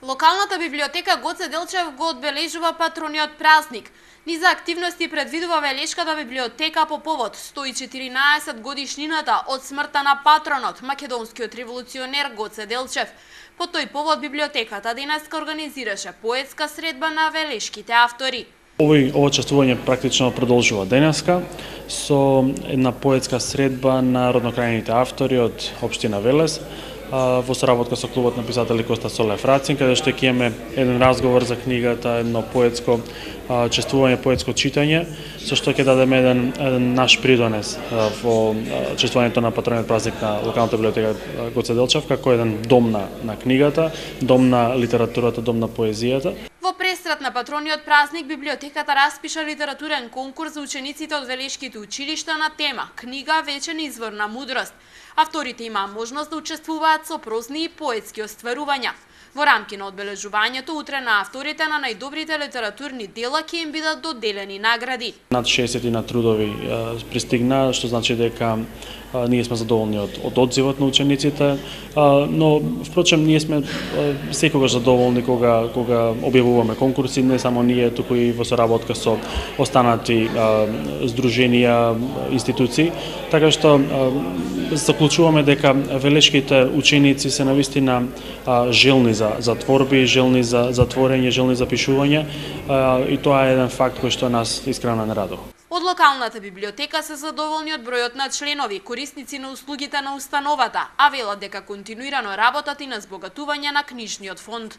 Локалната библиотека Гоце Делчев го одбележува патрониот празник. Низа активности предвидува Велешката библиотека по повод 114 годишнината од смртта на патронот, македонскиот револуционер Гоце Делчев. По тој повод библиотеката денеска организираше поетска средба на велешките автори. Ово чествување практично продолжува денеска со една поетска средба на роднокрајните автори од општина Велес во соработка со клубот на писатели Коста Солев Рацин, каде што ќе имаме еден разговор за книгата, едно поетско чествување, поетско читање, со што ќе дадеме еден наш придонес во чествувањето на патрониот празник на локалната библиотека Гоце Делчев, како еден дом на книгата, дом на литературата, дом на поезијата. Во пресрат на патрониот празник, библиотеката распиша литературен конкурс за учениците од велешките училишта на тема «Книга вечен извор на мудрост». Авторите имаа можност да учествуваат со прозни и поетски остварувања. Во рамки на одбележувањето утре на авторите на најдобрите литературни дела ќе им бидат доделени награди. Над 60 на трудови пристигна, што значи дека ние сме задоволни од одзивот на учениците, но впрочем ние сме секогаш задоволни кога објавуваме конкурси, не само ние, туку и во соработка со останати здруженија, институции, така што заклучуваме дека велешките ученици се навистина желни за творби, желни за творење, желни за пишување, и тоа е еден факт кој што нас искрено не радува. Од локалната библиотека се задоволни од бројот на членови, корисници на услугите на установата, а велат дека континуирано работат и на збогатување на книжниот фонд.